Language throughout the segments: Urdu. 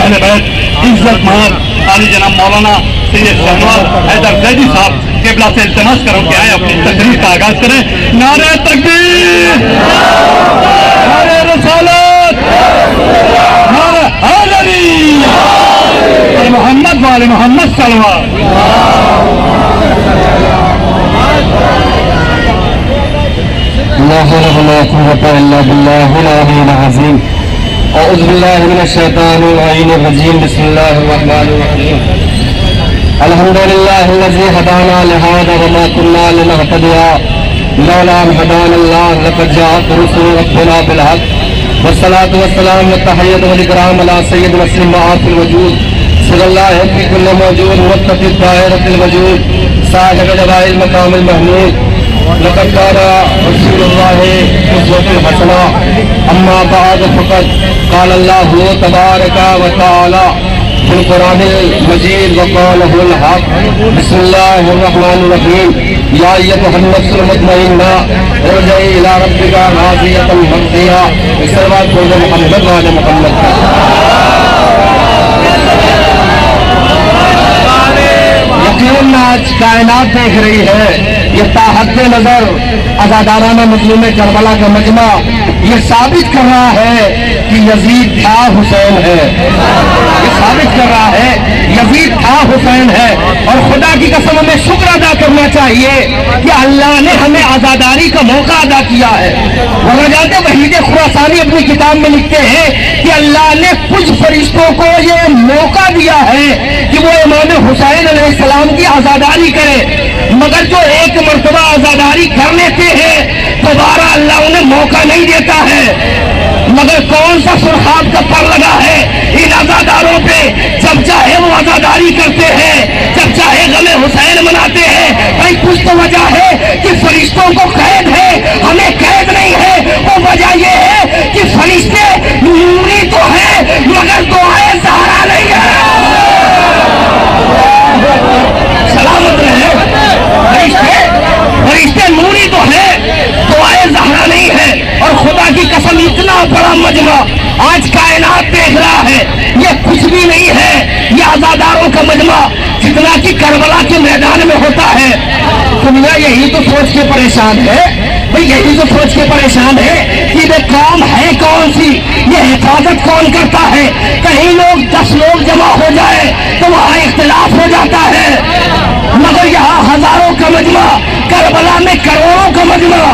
اہل بیت عزت مآب عالی جناب مولانا سید شہنواز حیدر زیدی صاحب قبلہ سے التماس کروں کہ آئے اپنی تقریر کا آغاز کریں. نعرہ تکبیر، نعرہ رسالت، نعرہ حیدری، محمد وآل محمد صلی اللہ علیہ لا حول ولا قوة إلا بالله العلي العظيم. أعوذ بالله من الشيطان اللعين الرجيم. بسم الله الرحمن الرحيم. الحمد لله الذي هدانا لهذا وما كنا لنهتدي لولا أن هدانا الله لقد جاءت رسل ربنا بالحق والصلاة والسلام والتحية والإكرام على سيد مسلم معاف الوجود صلى الله في كل موجود وقت الدائرة الوجود صاحب جبائل المقام المحمود. لقد كان رسول الله أسوة حسنة. أما بعد فقد قال الله تبارك وتعالى في القرآن المجيد وقاله الحق. بسم الله الرحمن الرحيم. يا أيتها النفس المطمئنة ارجعي إلى ربك راضية مرضية. صلوات محمد وعلى محمد. یقیناً آج کائنات دیکھ رہی ہے یہ تاحد نظر عزادارانہ مظلوم کربلا کا مجمع یہ ثابت کر رہا ہے کہ یزید تھا حسین ہے. یہ ثابت کر رہا ہے یزید تھا حسین ہے. اور خدا کی قسم ہمیں شکر ادا کرنا چاہیے کہ اللہ نے ہمیں عزاداری کا موقع ادا کیا ہے. ورنہ جانتے وحید خراسانی اپنی کتاب میں لکھتے ہیں کہ اللہ نے کچھ فرشتوں کو یہ موقع دیا ہے کہ وہ امام حسین علیہ السلام کی عزاداری کرے، مگر جو ایک مرتبہ عزاداری کر لیتے ہیں دوبارہ اللہ انہیں موقع نہیں دیتا ہے. مگر کون سا سرخاب کا پر لگا ہے ان عزاداروں پہ؟ جب چاہے وہ عزاداری کرتے ہیں، جب چاہے غم حسین مناتے ہیں. بھائی کچھ تو وجہ ہے کہ فرشتوں کو قید ہے، ہمیں قید نہیں ہے. وہ وجہ یہ ہے کہ فرشتے نوری تو ہیں مگر دعائیں سہارا نہیں ہے. سلامت رہے. فرشتے نوری تو ہے، دعائیں زہرا نہیں ہے. اور خدا کی قسم اتنا بڑا مجمع آج کائنات دیکھ رہا ہے یہ کچھ بھی نہیں ہے. یہ عزاداروں کا مجمع جتنا کہ کربلا کے میدان میں ہوتا ہے. دنیا یہی تو سوچ کے پریشان ہے، یہی تو سوچ کے پریشان ہے کہ یہ قوم ہے کون سی، یہ حفاظت کون کرتا ہے. کہیں لوگ 10 لوگ جمع ہو جائے تو وہاں اختلاف ہو جاتا ہے، مگر یہاں ہزاروں کا مجمع، کربلا میں کروڑوں کا مجمع،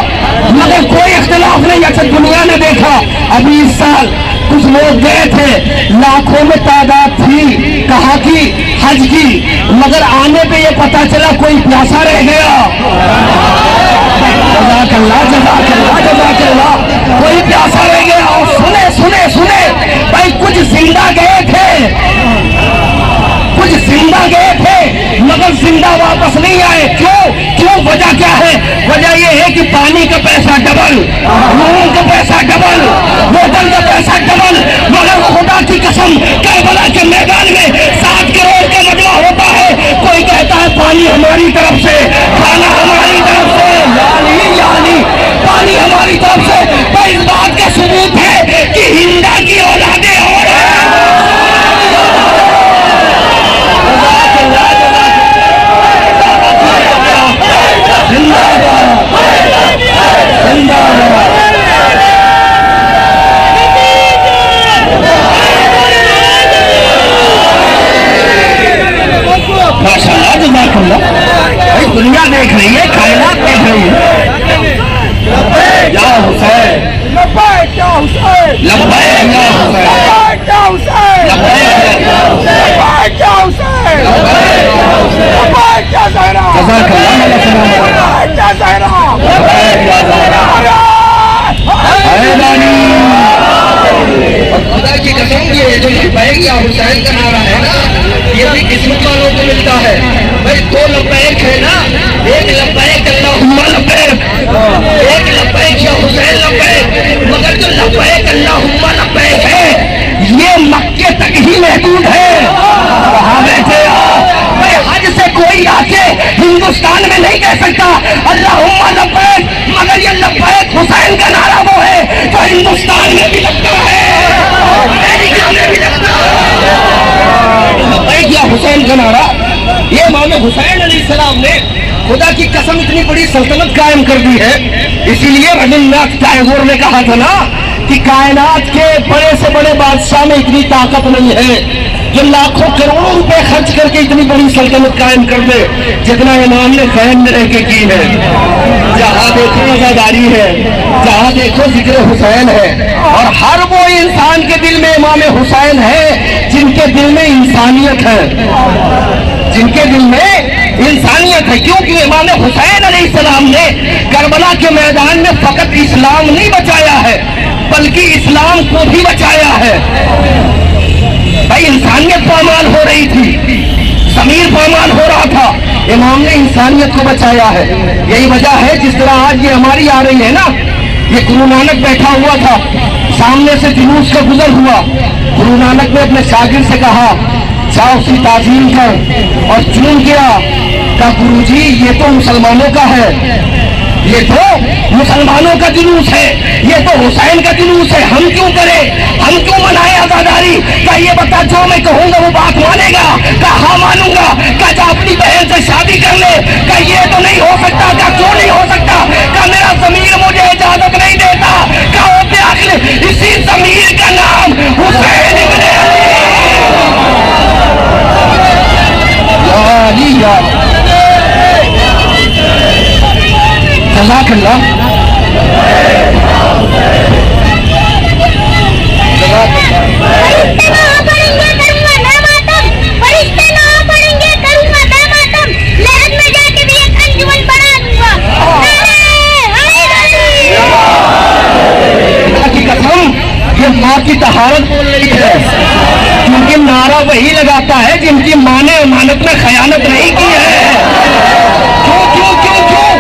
مگر کوئی اختلاف نہیں. اچھا دنیا نے دیکھا ابھی اس سال کچھ لوگ گئے تھے، لاکھوں میں تعداد تھی کہاں کی؟ حج کی، مگر آنے پہ یہ پتا چلا کوئی پیاسا رہ گیا. جزاک اللہ جزاک اللہ جزاک اللہ. کوئی پیاسا رہ گیا. اور سنے سنے سنے بھائی کچھ زندہ گئے تھے، کچھ زندہ گئے تھے مگر زندہ واپس نہیں آئے. کیوں وجہ کیا ہے؟ وجہ یہ ہے کہ پانی کا پیسہ ڈبل، روم کا پیسہ ڈبل، ہوٹل کا پیسہ ڈبل. مگر خدا کی قسم کربلا کے میدان میں 7 کروڑ کا مجمع ہوتا ہے. کوئی کہتا ہے پانی ہماری طرف سے، کھانا ہماری طرف سے، یعنی پانی ہماری طرف سے. تو اس بات کا ثبوت ہے کہ ہندا کی اولادیں اور ہیں. دنیا دیکھ رہی ہے، کائنات دیکھ رہی ہے. یا حسین لبیک یا حسین، لبیک یا حسین، لبیک یا حسین، لبیک یا حسین، لبیک یا زہرا. جزاک اللہ. لبیک یا زہرا، لبیک یا زہرا. خدا کی قسم یہ جو لبیک یا حسین کا نعرہ ہے نا یہ بھی قسمت والوں کو ملتا ہے. بھائی 2 لبیک ہے نا، ایک لبیک اللہم لبیک، ایک لبیک یا حسین لبیک. مگر جو لبیک اللہم لبیک ہے یہ مکے تک ہی محدود ہے. کہاں بیٹھے بھائی حج سے کوئی آ کے ہندوستان میں نہیں کہہ سکتا اللہم لبیک، مگر یہ لبیک حسین کا نعرہ وہ ہے جو ہندوستان میں بھی لگتا ہے، امریکہ میں بھی لگتا ہے. حسین کا نعرہ، یہ امام حسین علیہ السلام نے خدا کی قسم اتنی بڑی سلطنت قائم کر دی ہے. اسی لیے ربندر ناتھ ٹیگور نے کہا تھا نا کہ کائنات کے بڑے سے بڑے بادشاہ میں اتنی طاقت نہیں ہے جو لاکھوں کروڑوں روپے خرچ کر کے اتنی بڑی سلطنت قائم کر دے جتنا امام نے خیم میں رہ کے کی ہے. جہاں دیکھو آزاداری ہے، جہاں دیکھو ذکر حسین ہے، اور ہر وہ انسان کے دل میں امام حسین ہے جن کے دل میں انسانیت ہے، جن کے دل میں انسانیت ہے. کیونکہ امام حسین علیہ السلام نے کربلا کے میدان میں فقط اسلام نہیں بچایا ہے بلکہ اسلام کو بھی بچایا ہے. بھائی انسانیت پامال ہو رہی تھی، ضمیر پامال ہو رہا تھا، امام نے انسانیت کو بچایا ہے. یہی وجہ ہے جس طرح آج یہ ہماری آ رہی ہے نا، یہ گرو نانک بیٹھا ہوا تھا، سامنے سے جلوس کا گزر ہوا، گرو نانک نے اپنے شاگرد سے کہا جاؤ اس کی تعظیم کر، اور چون گیا کہا گرو جی یہ تو مسلمانوں کا ہے، یہ تو مسلمانوں کا جلوس ہے، یہ تو حسین کا جلوس ہے، ہم کیوں کریں، ہم کیوں منائیں آزاداری؟ کہا یہ بتا جو میں کہوں گا وہ بات مانے گا؟ کہا ہاں مانوں گا. کہا جا اپنی بہن سے شادی کر لے. کہا یہ تو نہیں ہو سکتا. کہا کیوں نہیں ہو سکتا؟ کہا میرا ضمیر مجھے اجازت نہیں دیتا. کہا ہوتے آخر اسی ضمیر کا نام حسین ابن علی. جزاک اللہ. یہ ماں کی طہارت بول رہی ہے، کیونکہ نعرہ وہی لگاتا ہے جن کی ماں نے امانت میں خیانت نہیں کی ہے. کیوں کیوں کیوں کیوں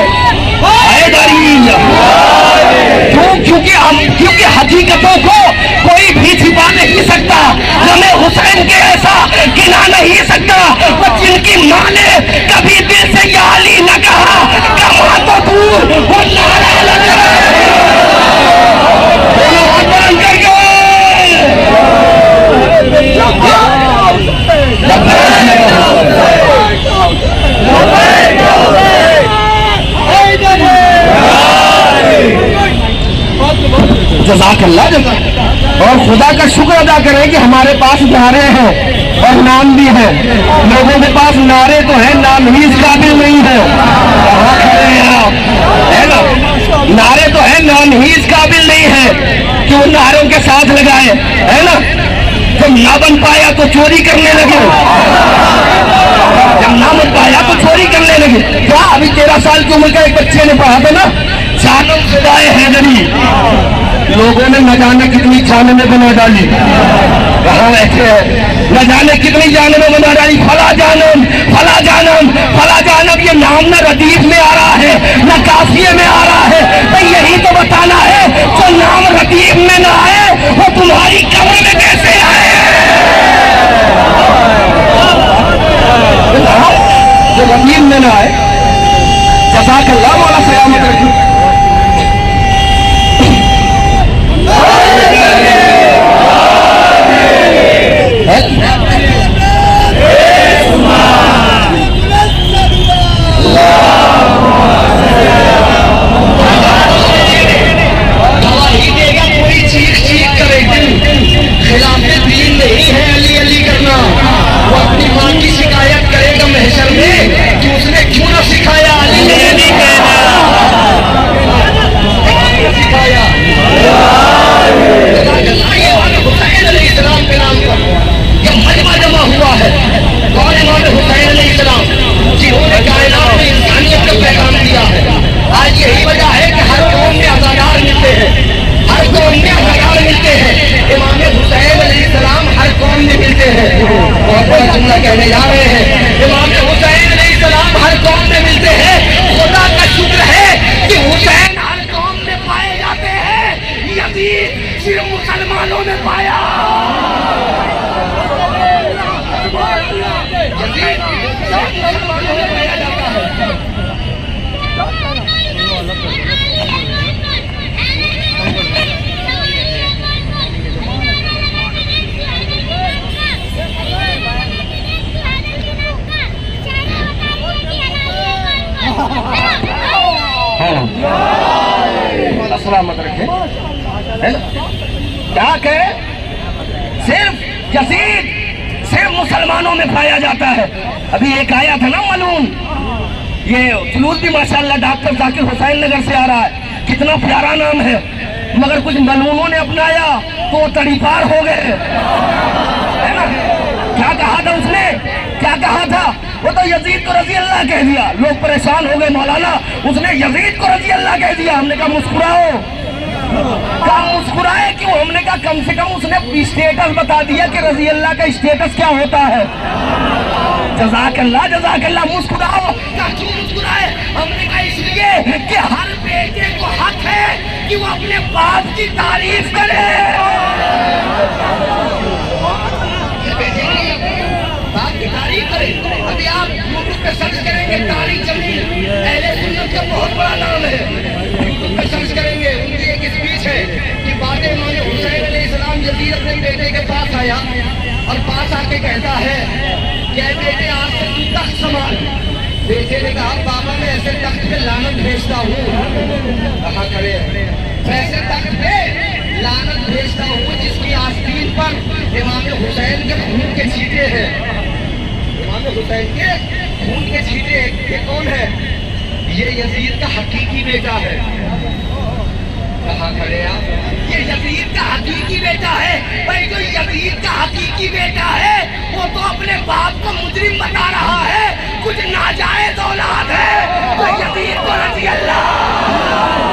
کیونکہ حقیقتوں کو کوئی بھی چھپا نہیں سکتا. ہمیں حسین کے ایسا گنا نہیں سکتا. وہ جن کی ماں نے کبھی دل سے یا علی نہ کہا، کہاں تو دور وہ نعرہ لگا جزاک اللہ. اور خدا کا شکر ادا کریں کہ ہمارے پاس نعرے ہیں اور نام بھی ہیں. لوگوں کے پاس نعرے تو ہیں، نام ہی اس قابل نہیں ہے. کہاں کھڑے ہیں آپ؟ ہے نا، نعرے تو ہیں، نام ہی اس قابل نہیں ہے کہ ان نعروں کے ساتھ لگائے. ہے نا، جب نہ بن پایا تو چوری کرنے لگے، جب نہ بن پایا تو چوری کرنے لگے. کیا ابھی 13 سال کی عمر کا ایک بچے نے پڑھا تھا نا، جانم فدائے حیدری. لوگوں نے نہ جانے کتنی جانیں بنا ڈالی، کہاں بیٹھے ہیں، نہ جانے کتنی جانیں بنا ڈالی. فلا جانم فلا جانم فلا جانم، یہ نام نہ ردیف میں آ رہا ہے نہ قافیے میں آ رہا ہے. تو یہی تو بتانا ہے جو نام ردیف میں نہ آئے وہ تمہاری قبر میں کیسے آئے؟ جو ردیف میں نہ آئے. جزاک اللہ. مولا سلامت رکھو. شکایت کرے گا محشر میں کہ اس نے کیوں نہ سکھایا علی. ہاں سلامت رکھے. کیا کہ صرف یزید صرف مسلمانوں میں پایا جاتا ہے. ابھی ایک آیا تھا نا ملعون, یہ جلوس بھی ماشاءاللہ ڈاکٹر ذاکر حسین نگر سے آ رہا ہے, کتنا پیارا نام ہے, مگر کچھ ملعونوں نے اپنایا تو وہ تڑی پار ہو گئے, ہے نا. کیا کہا تھا اس نے, کیا کہا تھا, وہ تو یزید کو رضی اللہ کہہ دیا. لوگ پریشان ہو گئے, مولانا اس نے یزید کو رضی اللہ کہہ دیا. ہم نے کہا مسکراؤ. کہا مسکرائے کیوں؟ ہم نے کہا کم سے کم اس نے اسٹیٹس بتا دیا کہ رضی اللہ کا اسٹیٹس کیا ہوتا ہے. جزاک اللہ جزاک اللہ. مسکراؤ. کہا کیوں مسکرائے؟ ہم نے کہا اس لیے کہ ہر بیٹے کو حق ہے کہ وہ اپنے باپ کی تعریف کرے. باپ کی تعریف کرے. ابھی آپ یوٹیوب پہ سرچ کریں گے طارق جمیل, اہل سنت کا بہت بڑا نام ہے. یوٹیوب پہ سرچ کریں گے, ان کی ایک اسپیچ ہے کہ بعد امام حسین علیہ السلام یزید اپنے بیٹے کے پاس آیا اور پاس آ کے کہتا ہے کہ اے بیٹے آج سے تو تخت سنبھال. بیٹے نے کہا بابا میں ایسے تخت پہ لعنت بھیجتا ہوں. کہاں کھڑے ہیں, ایسے تخت پہ لعنت بھیجتا ہوں جس کی آستین پر امام حسین کے خون کے چھینٹے ہیں. امام حسین کے خون کے چھینٹے. یہ کون ہے؟ یہ یزید کا حقیقی بیٹا ہے. کہاں کھڑے آپ, یہ یزید کا حقیقی بیٹا ہے. بھائی جو یزید کا حقیقی بیٹا ہے وہ تو اپنے باپ کو مجرم بتا رہا ہے, کچھ ناجائز اولاد ہے تو یزید کو رضی اللہ.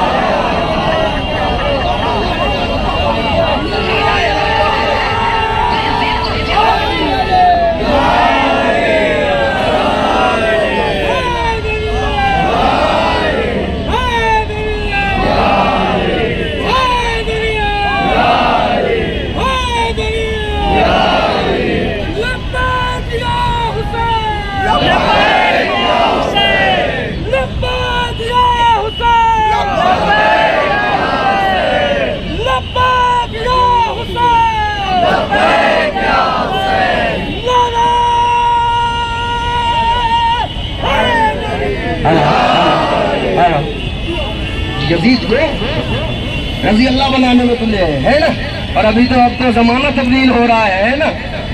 یزید کو رضی اللہ بنانے میں تلے ہے نا. اور ابھی تو اب تو زمانہ تبدیل ہو رہا ہے نا,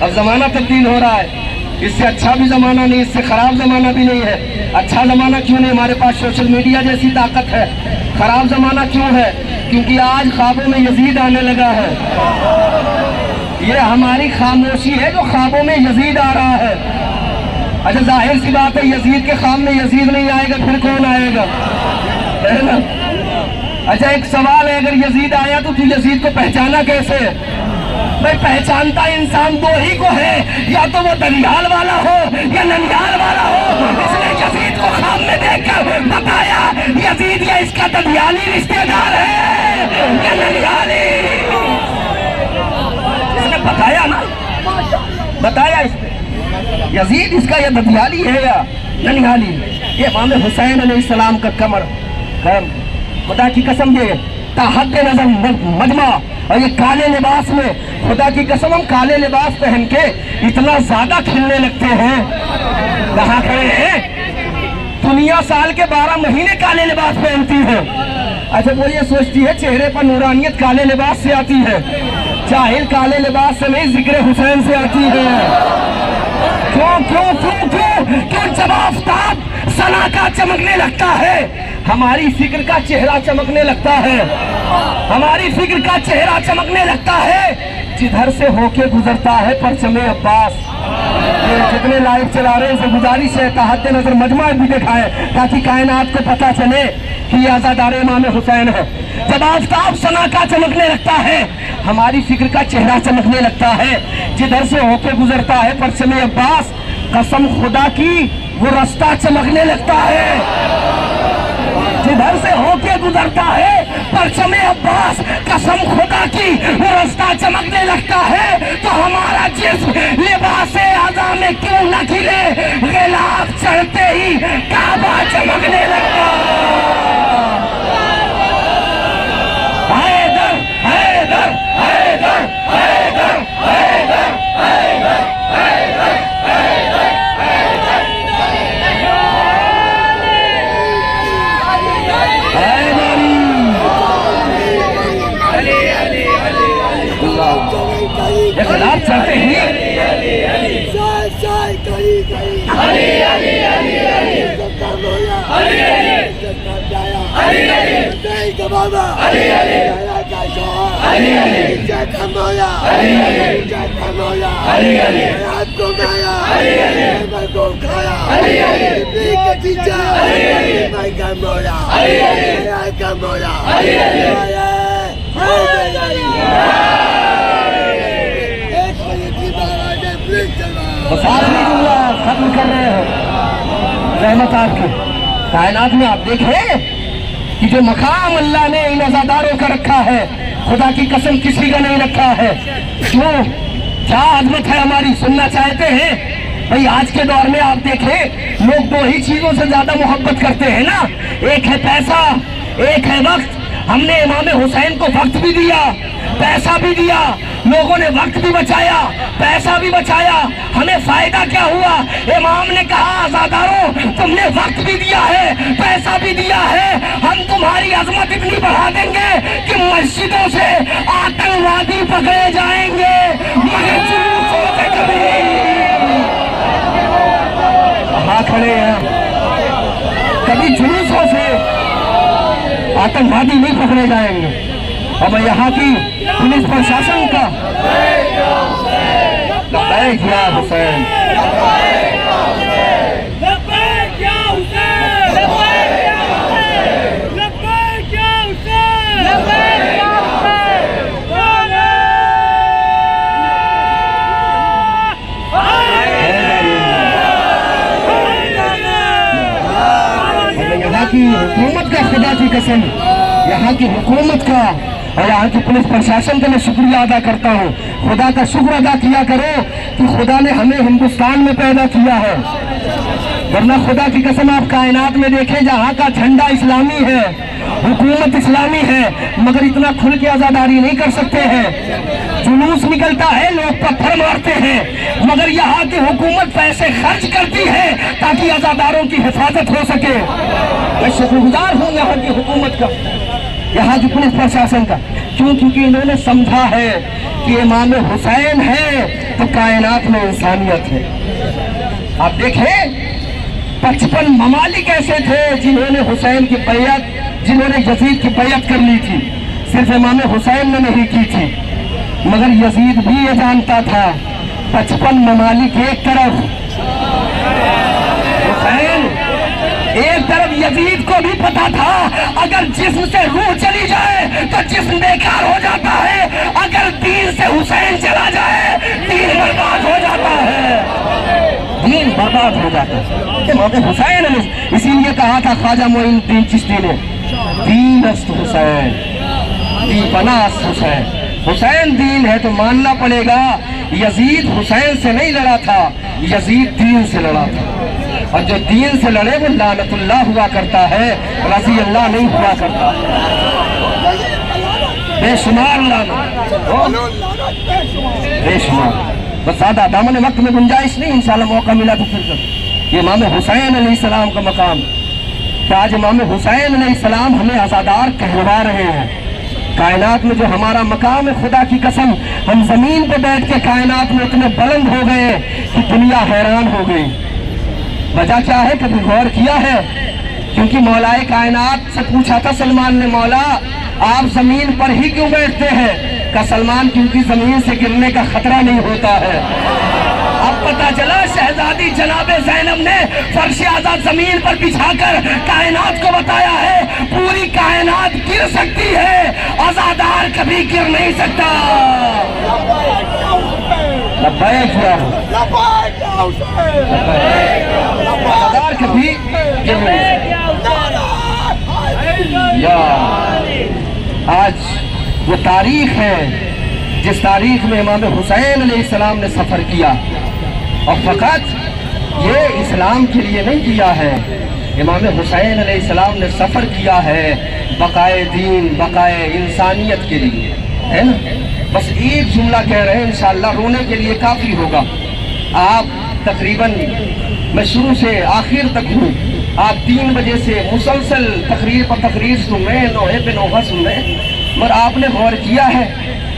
اب زمانہ تبدیل ہو رہا ہے. اس سے اچھا بھی زمانہ نہیں, اس سے خراب زمانہ بھی نہیں ہے. اچھا زمانہ کیوں نہیں, ہمارے پاس سوشل میڈیا جیسی طاقت ہے. خراب زمانہ کیوں ہے, کیونکہ آج خوابوں میں یزید آنے لگا ہے. یہ ہماری خاموشی ہے جو خوابوں میں یزید آ رہا ہے. اچھا ظاہر سی بات ہے, یزید کے خواب میں یزید نہیں آئے گا پھر کون آئے گا, ہے نا. اچھا ایک سوال ہے, اگر یزید آیا تو یزید کو پہچانا کیسے؟ بھائی پہچانتا انسان دو ہی کو ہے, یا تو وہ دنیال والا ہو یا ننیال والا ہو. اس نے یزید کو خواب میں دیکھ کر بتایا یزید یا اس کا دنیالی رشتہ دار ہے یا ننیالی. اس نے بتایا نا, بتایا اس نے یزید اس کا یا دنیالی ہے یا ننیالی. یہ امام حسین علیہ السلام کا کمر خدا کی قسم یہ تحت نظر مجمع اور یہ کالے لباس میں, خدا کی قسم ہم کالے لباس پہن کے اتنا زیادہ کھلنے لگتے ہیں. کہاں کھڑے ہیں, دنیا سال کے 12 مہینے کالے لباس پہنتی ہے. اچھا وہ یہ سوچتی ہے چہرے پر نورانیت کالے لباس سے آتی ہے, جاہل کالے لباس سے نہیں ذکر حسین سے آتی ہے. کیوں کیوں کیوں کیوں کیوں جب آفتاب سنا کا چمکنے لگتا ہے ہماری فکر کا چہرہ چمکنے لگتا ہے, ہماری فکر کا چہرہ چمکنے لگتا ہے جدھر سے ہو کے گزرتا ہے پرچم عباس. جتنے لائیو چلا رہے ہیں اسے گزارش ہے تحت نظر مجمع بھی دکھائے تاکہ کائنات کو پتہ چلے کہ یہ عزادار امام حسین ہے. جب آفتاب سنا کا چمکنے لگتا ہے ہماری فکر کا چہرہ چمکنے لگتا ہے جدھر سے ہو کے گزرتا ہے پرچم عباس. قسم خدا کی وہ رستہ چمکنے لگتا ہے جدھر سے ہو کے گزرتا ہے پرچم عباس. قسم خدا کی وہ رستہ چمکنے لگتا ہے تو ہمارا جسم لباس اعضاء میں کیوں نہ کھلے, غلاف چڑھتے ہی کعبہ چمکنے لگتا. حیدر حیدر حیدر حیدر حیدر حیدر حیدر حیدر بس آخری جملہ ختم کر رہے ہیں. رحمت آپ کی کائنات میں آپ دیکھیں کہ جو مقام اللہ نے ان عزاداروں کا رکھا ہے خدا کی قسم کسی کا نہیں رکھا ہے. کیوں؟ کیا عظمت ہے ہماری، سننا چاہتے ہیں؟ بھئی آج کے دور میں آپ دیکھیں لوگ دو ہی چیزوں سے زیادہ محبت کرتے ہیں نا، ایک ہے پیسہ، ایک ہے وقت. ہم نے امام حسین کو وقت بھی دیا، پیسہ بھی دیا، لوگوں نے وقت بھی بچایا، پیسہ بھی بچایا. ہمیں فائدہ کیا ہوا؟ امام نے کہا عزاداروں تم نے وقت بھی دیا ہے، پیسہ بھی دیا ہے، ہم تمہاری عظمت اتنی بڑھا دیں گے کہ مسجدوں سے آتنکوادی پکڑے جائیں گے مگر جلوسوں سے کبھی. وہاں کھڑے ہیں، کبھی جلوسوں سے آتنکوادی نہیں پکڑے جائیں گے. اور میں یہاں کی پولیس پرشاسن کا لبیک یا حسین، یہاں کی حکومت کا خدا کی قسم، یہاں کی حکومت کا اور یہاں کی پولیس پرشاسن کا میں شکریہ ادا کرتا ہوں. خدا کا شکر ادا کیا کرو کہ خدا نے ہمیں ہندوستان میں پیدا کیا ہے، ورنہ خدا کی قسم آپ کائنات میں دیکھیں جہاں کا جھنڈا اسلامی ہے، حکومت اسلامی ہے، مگر اتنا کھل کے عزاداری نہیں کر سکتے ہیں. جلوس نکلتا ہے، لوگ پتھر مارتے ہیں، مگر یہاں کی حکومت پیسے خرچ کرتی ہے تاکہ عزاداروں کی حفاظت ہو سکے. میں شکر گزار ہوں یہاں کی حکومت کا، یہاں کی پولیس پرشاسن کا. کیونکہ انہوں نے سمجھا ہے کہ امام حسین ہے تو کائنات میں انسانیت ہے. آپ دیکھیں 55 ممالک ایسے تھے جنہوں نے حسین کی بیعت، جنہوں نے یزید کی بیعت کر لی تھی، صرف امام حسین نے نہیں کی تھی. مگر یزید بھی یہ جانتا تھا 55 ممالک ایک طرف، حسین ایک طرف. یزید کو بھی پتا تھا اگر جسم سے روح چلی جائے تو جسم بیکار ہو جاتا ہے، اگر دین سے حسین چلا جائے دین برباد ہو جاتا ہے، دین برباد ہو جاتا ہے. امام حسین نے اسی لیے کہا تھا خواجہ معین الدین چشتی نے دین است حسین دی بنا است حسین. حسین دین ہے تو ماننا پڑے گا. یزید حسین سے نہیں لڑا تھا، یزید دین سے لڑا تھا، اور جو دین سے لڑے وہ لعنت اللہ ہوا کرتا ہے، رضی اللہ نہیں ہوا کرتا. بے شمار لعنت، بے شمار. بس زیادہ دامن وقت میں گنجائش نہیں، انشاءاللہ موقع ملا تو پھر کر. یہ امام حسین علیہ السلام کا مقام کہ آج امام حسین علیہ السلام ہمیں عزادار کہلوا رہے ہیں. کائنات میں جو ہمارا مقام ہے خدا کی قسم ہم زمین پہ بیٹھ کے کائنات میں اتنے بلند ہو گئے کہ دنیا حیران ہو گئی. وجہ کیا ہے؟ کبھی غور کیا ہے؟ کیونکہ مولائے کائنات سے پوچھا تھا سلمان نے، مولا آپ زمین پر ہی کیوں بیٹھتے ہیں؟ کہا سلمان کیونکہ زمین سے گرنے کا خطرہ نہیں ہوتا ہے. اب پتا چلا شہزادی جناب زینب نے فرش آزاد زمین پر بچھا کر کائنات کو بتایا ہے پوری کائنات گر سکتی ہے، عزادار کبھی گر نہیں سکتا. عزادار کبھی گر نہیں سکتا. آج وہ تاریخ ہے جس تاریخ میں امام حسین علیہ السلام نے سفر کیا، اور فقط یہ اسلام کے لیے نہیں کیا ہے، امام حسین علیہ السلام نے سفر کیا ہے بقائے دین، بقائے انسانیت کے لیے، ہے نا. بس ایک جملہ کہہ رہے ہیں انشاءاللہ رونے کے لیے کافی ہوگا. آپ تقریباً میں شروع سے آخر تک ہوں، آپ 3 بجے سے مسلسل تقریر پر تقریر سن رہے ہیں، نوحے پہ نوحہ سن رہے ہیں. مگر آپ نے غور کیا ہے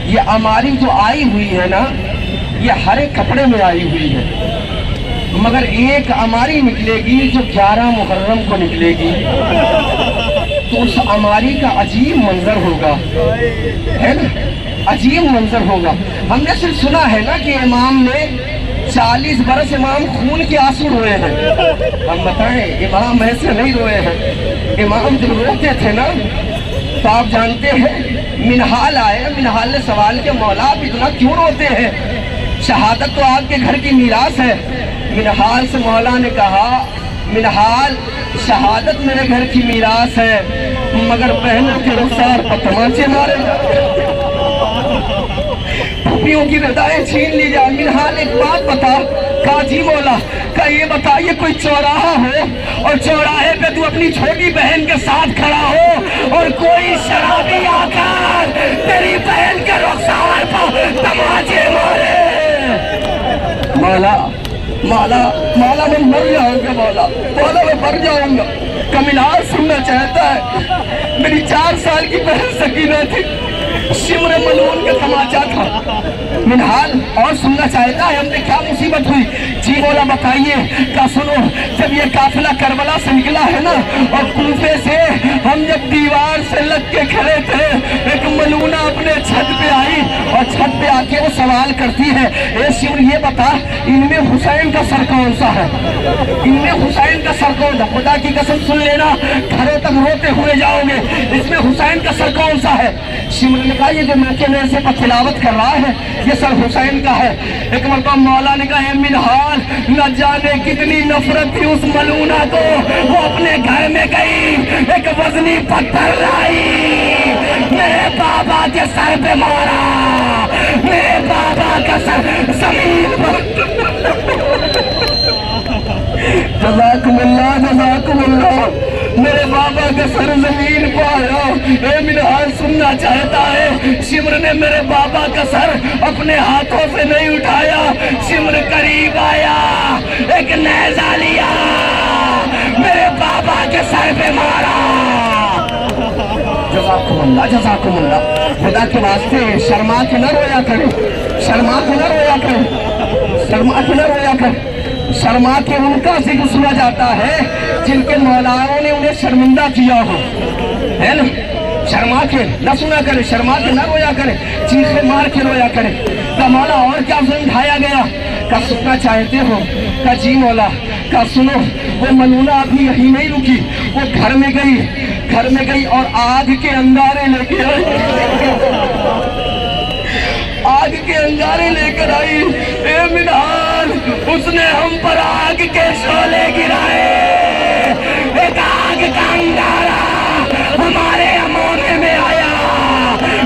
یہ ہماری جو آئی ہوئی ہے نا یہ ہر ایک کپڑے میں آئی ہوئی ہے، مگر ایک ہماری نکلے گی جو 11 محرم کو نکلے گی. تو اس عماری کا عجیب منظر ہوگا، ہے نا، عجیب منظر ہوگا۔ ہم نے صرف سنا ہے نا کہ امام نے 40 برس امام خون کے آنسو روئے ہیں۔ ہم بتائیں امام ایسے نہیں روئے ہیں۔ امام جو روتے تھے نا، تو آپ جانتے ہیں منہال آئے، منہال نے سوال کیا مولا آپ اتنا کیوں روتے ہیں؟ شہادت تو آپ کے گھر کی میراث ہے۔ منہال سے مولا نے کہا منہال شہادت میرے گھر کی میراث ہے، مگر بہنوں کے رخسار پر تمانچے مارے پھوپھیوں کی ردائیں چھین لی جائے۔ منہال ایک بات بتا، کہا جی مولا، کہا یہ بتا یہ کوئی چوراہا ہو اور چوراہے پہ تو اپنی چھوٹی بہن کے ساتھ کھڑا ہو اور کوئی شرابی آ کر تیری بہن کے رخسار پر تمانچے مارے۔ مولا مولا مولا میں مر جاؤں گا، مولا مولا میں مر جاؤں گا۔ کمینار سننا چاہتا ہے میری 4 سال کی بہن سکینہ تھی، شمر ملعون کا تماچا تھا۔ منہال اور سننا چاہتا ہے ہم نے کیا مصیبت ہوئی؟ جی مولا بتائیے۔ کہا سنو، جب یہ قافلہ کربلا سے نکلا ہے نا اور کوفے سے ہم جب دیوار سے لگ کے کھڑے تھے، ایک ملعونہ اپنے چھت پہ آئی اور چھت پہ آ کے وہ سوال کرتی ہے اے شمر یہ بتا ان میں حسین کا سر کون سا ہے؟ ان میں حسین کا سر کون سا؟ خدا کی قسم سن لینا، گھروں تک روتے ہوئے جاؤ گے، اس میں حسین کا سر کون سا ہے؟ شمر نے کہا یہ جو میں کے نیزے پر تلاوت کر رہا ہے یہ سر حسین کا ہے۔ ایک مرتبہ مولا نے کہا اے منہال، نہ جانے کتنی نفرت تھی اس ملعونہ کو، وہ اپنے گھر میں گئی ایک وزنی پتھر لائی، میرے بابا کے سر پہ مارا، میرے بابا کا سر زمین پر۔ جزاکم اللہ جزاکم اللہ، میرے بابا کا سر زمین پہ آیا۔ اے منہال سننا چاہتا ہے شمر نے میرے بابا کا سر اپنے ہاتھوں سے نہیں اٹھایا، شمر قریب آیا، ایک نیزہ لیا، میرے بابا کے سر پہ مارا۔ جزاکم اللہ جزاکم اللہ، خدا کے واسطے شرما کے نہ رویا کرے، شرما کے نہ رویا کرے، شرما کے نہ رویا کرے۔ شرما کے ان کا ذکر سنا جاتا ہے جن کے مولاؤں نے انہیں شرمندہ کیا ہو، ہے نا؟ شرما کے نہ سنا کرے، شرما کے نہ رویا کرے، چیخے مار کے رویا کرے۔ کہا مولا اور کیا سمجھایا گیا؟ کہا سننا چاہتے ہو؟ کہا جی مولا۔ کہا سنو، وہ ملعونہ ابھی یہی نہیں رکی، وہ گھر میں گئی اور آگ کے انگارے لے کے آئی، آگ کے انگارے لے کر آئی۔ اے منہال، اس نے ہم پر آگ کے شعلے گرائے، ایک آگ کا انگارہ ہمارے امونے میں آیا،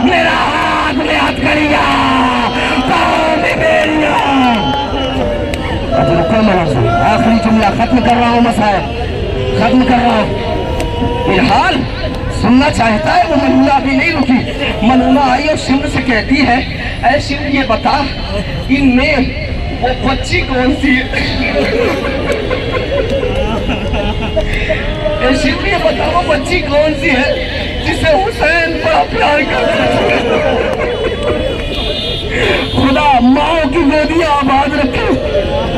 میرا ہاتھ میں ہتھکڑیاں، پاؤں میں بیڑیاں۔ آخری جملہ ختم کر رہا ہوں، مسائل ختم کر رہا ہوں۔ منہال سننا چاہتا ہے، وہ ملعونہ بھی نہیں رکی، ملعونہ آئی اور شمر سے کہتی ہے اے شمر یہ بتا ان میں وہ بچی کون سی ہے؟ اے شمر یہ بتا وہ بچی کون سی ہے جسے حسین بڑا پیار کرتا ہے؟ خدا ماں کی گودیاں آباد رکھے،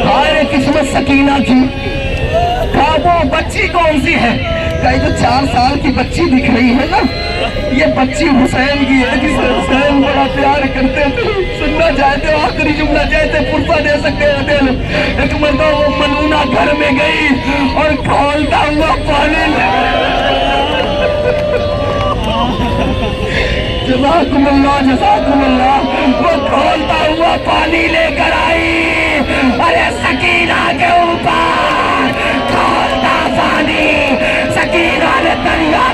ہائے قسمت سکینہ کی۔ کہا وہ بچی کون سی ہے؟ کہا جو 4 سال کی بچی دکھ رہی ہے نا، یہ بچی حسین کی ہے جسے حسین بڑا پیار کرتے تھے۔ سننا چاہتے ہو آخری جملہ چاہتے فرصہ دے سکتے ہیں دل۔ ایک مرتبہ وہ ملعونہ گھر میں گئی اور کھولتا ہوا پانی لے، جزاکم اللہ جزاکم اللہ، وہ کھولتا ہوا پانی لے کر آئی، ارے سکینہ کے اوپر کھولتا پانی، سکینہ نے دریا